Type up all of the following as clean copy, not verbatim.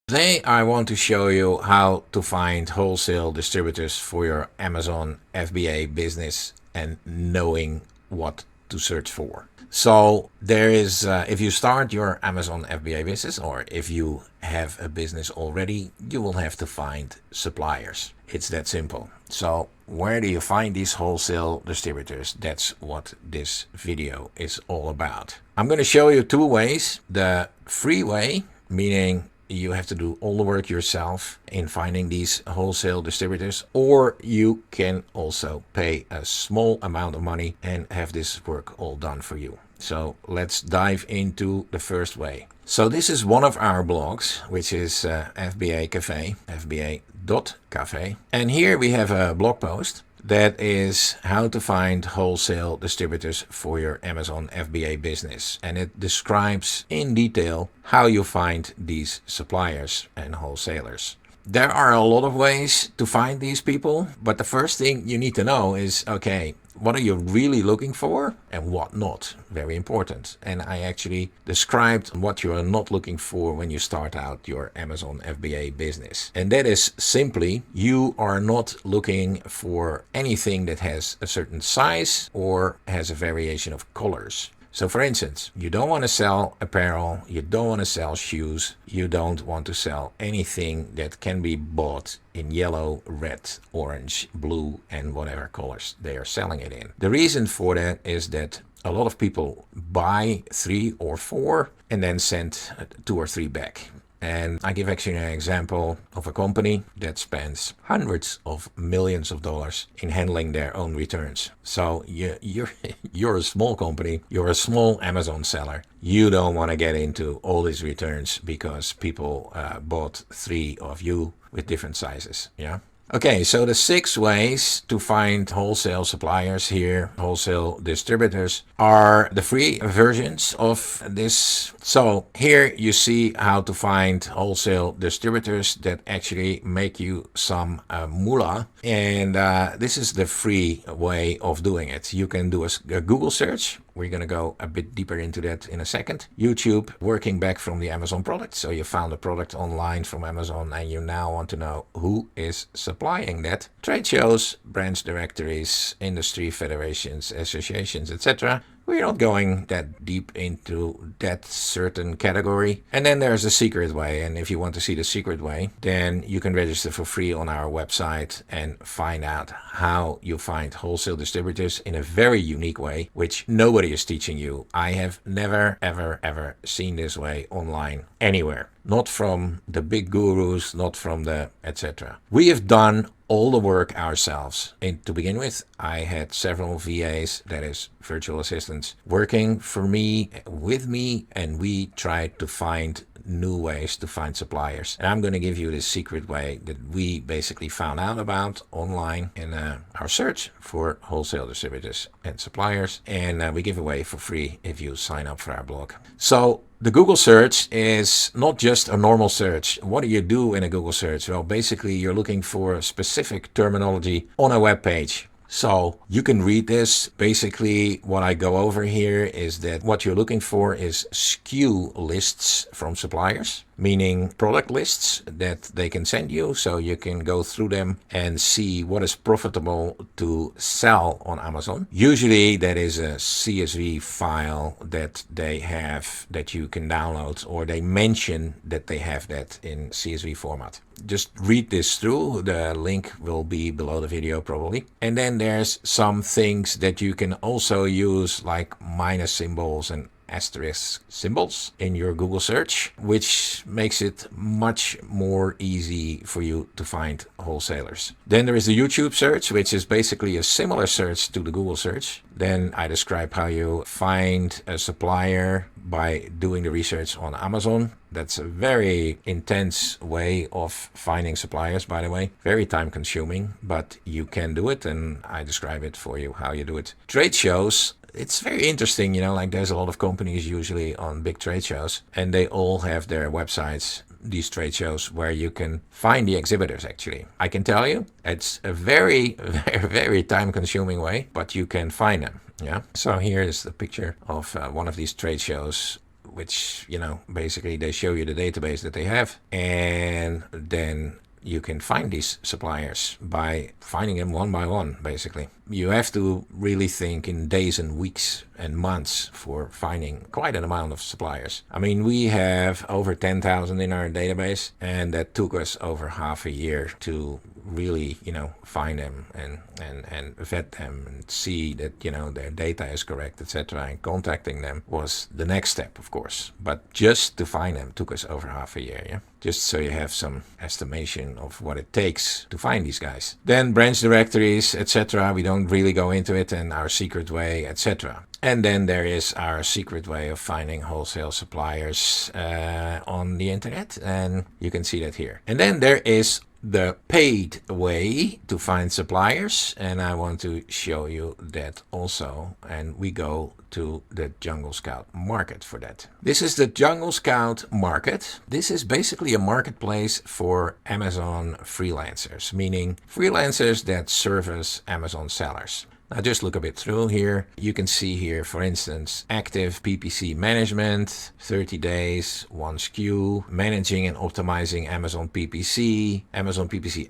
Today I want to show you how to find wholesale distributors for your Amazon FBA business and knowing what to search for. So there is, if you start your Amazon FBA business, or if you have a business already, you will have to find suppliers. It's that simple. So where do you find these wholesale distributors? That's what this video is all about. I'm going to show you two ways. The free way, meaning you have to do all the work yourself in finding these wholesale distributors, or you can also pay a small amount of money and have this work all done for you. So let's dive into the first way. So this is one of our blogs, which is FBA.CAFE, FBA.CAFE. And here we have a blog post that is how to find wholesale distributors for your Amazon FBA business. And it describes in detail how you find these suppliers and wholesalers. There are a lot of ways to find these people, but the first thing you need to know is, okay, what are you really looking for and what not? Very important. And I actually described what you are not looking for when you start out your Amazon FBA business. And that is simply, you are not looking for anything that has a certain size or has a variation of colors. So for instance, you don't want to sell apparel, you don't want to sell shoes, you don't want to sell anything that can be bought in yellow, red, orange, blue, and whatever colors they are selling it in. The reason for that is that a lot of people buy 3 or 4 and then send 2 or 3 back. And I give actually an example of a company that spends hundreds of millions of dollars in handling their own returns. So you're a small company, you're a small Amazon seller. You don't want to get into all these returns because people bought 3 of you with different sizes. Yeah. Okay, so the 6 ways to find wholesale suppliers here, wholesale distributors, are the free versions of this. So here you see how to find wholesale distributors that actually make you some moolah. And this is the free way of doing it. You can do a Google search. We're going to go a bit deeper into that in a second. YouTube, working back from the Amazon product. So you found a product online from Amazon and you now want to know who is supplying that. Trade shows, branch directories, industry federations, associations, etc. We're not going that deep into that certain category. And then there's a secret way. And if you want to see the secret way, then you can register for free on our website and find out how you find wholesale distributors in a very unique way, which nobody is teaching you. I have never, ever seen this way online anywhere. Not from the big gurus, not from the etc. We have done all the work ourselves. And to begin with, I had several VAs, that is virtual assistants, working for me, with me, and we tried to find new ways to find suppliers. And I'm going to give you the secret way that we basically found out about online in our search for wholesale distributors and suppliers. And we give away for free if you sign up for our blog. So the Google search is not just a normal search. What do you do in a Google search? Well, basically you're looking for a specific terminology on a web page. So you can read this. Basically, what I go over here is that what you're looking for is SKU lists from suppliers, meaning product lists that they can send you, so you can go through them and see what is profitable to sell on Amazon. Usually that is a CSV file that they have that you can download, or they mention that they have that in CSV format. Just read this through. The link will be below the video probably. And then there's some things that you can also use, like minus symbols and asterisk symbols in your Google search, which makes it much more easy for you to find wholesalers. Then there is the YouTube search, which is basically a similar search to the Google search. Then I describe how you find a supplier by doing the research on Amazon. That's a very intense way of finding suppliers, by the way. Very time consuming, but you can do it, and I describe it for you how you do it. Trade shows. It's very interesting, like there's a lot of companies usually on big trade shows, and they all have their websites, these trade shows, where you can find the exhibitors actually. I can tell you, it's a very, very time consuming way, but you can find them. Yeah. So here is the picture of one of these trade shows which, you know, basically they show you the database that they have, and then you can find these suppliers by finding them one by one, basically. You have to really think in days and weeks and months for finding quite an amount of suppliers. I mean, we have over 10,000 in our database, and that took us over half a year to really, you know, find them and vet them and see that, you know, their data is correct, etc. And contacting them was the next step, of course. But just to find them took us over half a year, yeah? Just so you have some estimation of what it takes to find these guys. Then branch directories, etc. We don't really go into it, and our secret way, etc. And then there is our secret way of finding wholesale suppliers on the internet, and you can see that here. And then there is the paid way to find suppliers, and I want to show you that also, and we go to the Jungle Scout market for that. This is the Jungle Scout market. This is basically a marketplace for Amazon freelancers, meaning freelancers that service Amazon sellers. Now just look a bit through here. You can see here, for instance, active PPC management, 30 days, 1 SKU, managing and optimizing Amazon PPC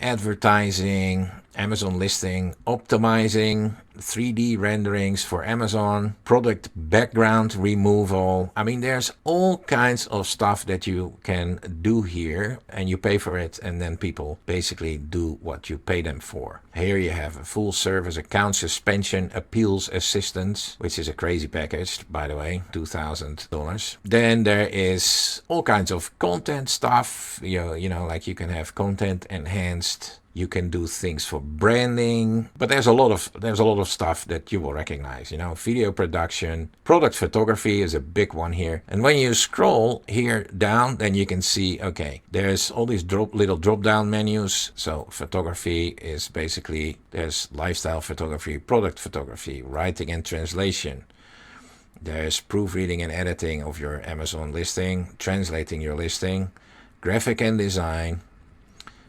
advertising, Amazon listing, optimizing, 3D renderings for Amazon, product background removal. I mean, there's all kinds of stuff that you can do here, and you pay for it, and then people basically do what you pay them for. Here you have a full service account suspension appeals assistance, which is a crazy package, by the way, $2,000. Then there is all kinds of content stuff, you know, like you can have content enhanced. You can do things for branding, but there's a lot of stuff that you will recognize, you know, video production, product photography is a big one here. And when you scroll here down, then you can see, okay, there's all these little drop down menus. So photography is basically, there's lifestyle photography, product photography, writing and translation. There's proofreading and editing of your Amazon listing, translating your listing, graphic and design.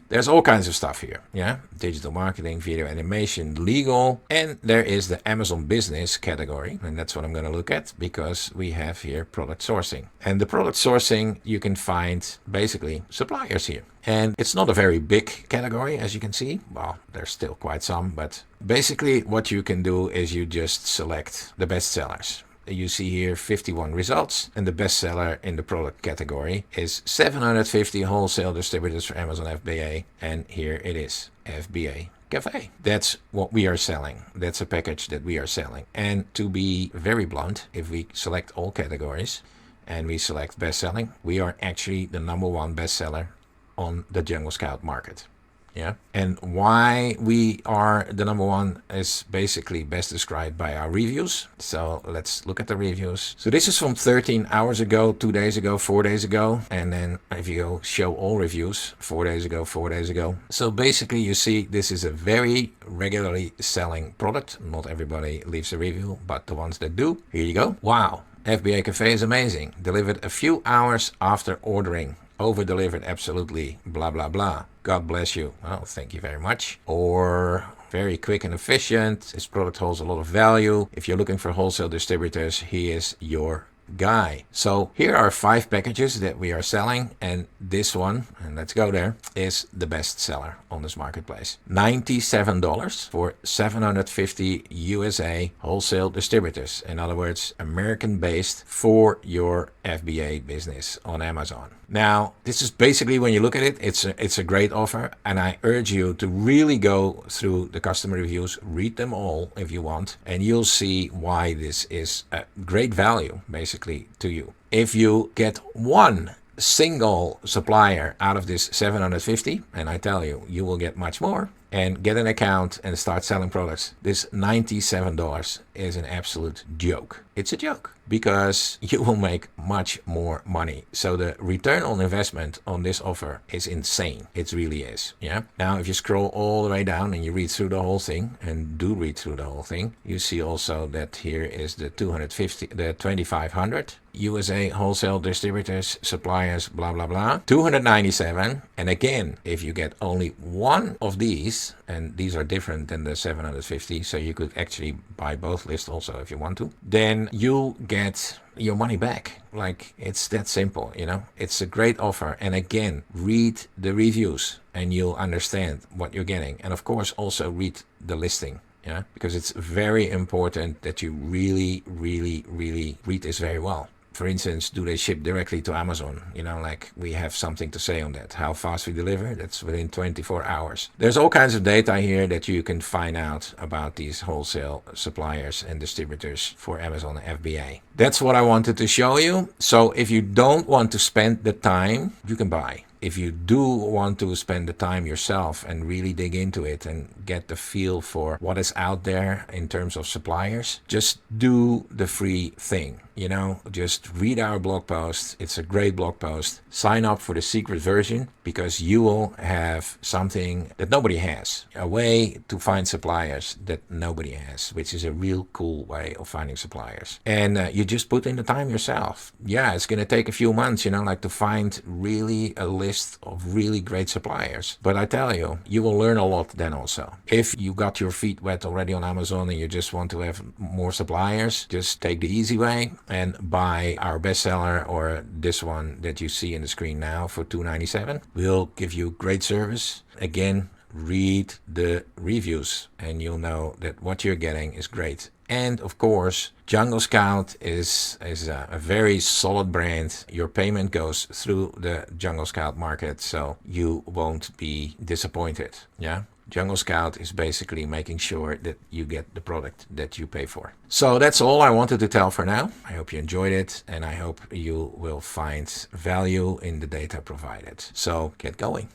There's all kinds of stuff here, yeah? Digital marketing, video animation, legal, and there is the Amazon business category, and that's what I'm going to look at because we have here product sourcing. And the product sourcing, you can find basically suppliers here. And it's not a very big category, as you can see. Well, there's still quite some, but basically what you can do is you just select the best sellers. You see here 51 results, and the bestseller in the product category is 750 wholesale distributors for Amazon FBA, and here it is, FBA.CAFE. That's what we are selling. That's a package that we are selling. And to be very blunt, if we select all categories and we select best selling, we are actually the #1 bestseller on the Jungle Scout market. Yeah, and why we are the #1 is basically best described by our reviews. So let's look at the reviews. So this is from 13 hours ago, 2 days ago, 4 days ago. And then if you go show all reviews, 4 days ago, 4 days ago. So basically you see this is a very regularly selling product. Not everybody leaves a review, but the ones that do, here you go. Wow, FBA.CAFE is amazing. Delivered a few hours after ordering. Over-delivered absolutely, blah, blah, blah. God bless you. Well, thank you very much. Or very quick and efficient. This product holds a lot of value. If you're looking for wholesale distributors, he is your guy. So here are 5 packages that we are selling, and this one, and let's go there, is the best seller on this marketplace. $97 for 750 USA wholesale distributors. In other words, American-based for your FBA business on Amazon. Now, this is basically, when you look at it, it's a great offer, and I urge you to really go through the customer reviews, read them all if you want, and you'll see why this is a great value, basically, to you. If you get one single supplier out of this 750, and I tell you, you will get much more, and get an account and start selling products, this $97 is an absolute joke. It's a joke because you will make much more money. So the return on investment on this offer is insane. It really is. Yeah. Now, if you scroll all the way down and you read through the whole thing, and do read through the whole thing, you see also that here is the 2,500 USA wholesale distributors, suppliers, blah, blah, blah, 297. And again, if you get only one of these, and these are different than the 750, so you could actually buy both lists also if you want to, then you get, your money back. Like, it's that simple, you know. It's a great offer. And again, read the reviews and you'll understand what you're getting. And of course, also read the listing. Yeah, because it's very important that you really read this very well. For instance, do they ship directly to Amazon? You know, like, we have something to say on that. How fast we deliver, that's within 24 hours. There's all kinds of data here that you can find out about these wholesale suppliers and distributors for Amazon FBA. That's what I wanted to show you. So if you don't want to spend the time, you can buy. If you do want to spend the time yourself and really dig into it and get the feel for what is out there in terms of suppliers, just do the free thing. You know, just read our blog post. It's a great blog post. Sign up for the secret version, because you will have something that nobody has. A way to find suppliers that nobody has, which is a real cool way of finding suppliers. And you just put in the time yourself. Yeah, it's going to take a few months, you know, like, to find really a list of really great suppliers. But I tell you, you will learn a lot then also. If you got your feet wet already on Amazon and you just want to have more suppliers, just take the easy way and buy our bestseller, or this one that you see in the screen now, for $2.97. We'll give you great service. Again, read the reviews and you'll know that what you're getting is great. And of course, Jungle Scout is a very solid brand. Your payment goes through the Jungle Scout market, so you won't be disappointed. Yeah. Jungle Scout is basically making sure that you get the product that you pay for. So that's all I wanted to tell for now. I hope you enjoyed it, and I hope you will find value in the data provided. So get going.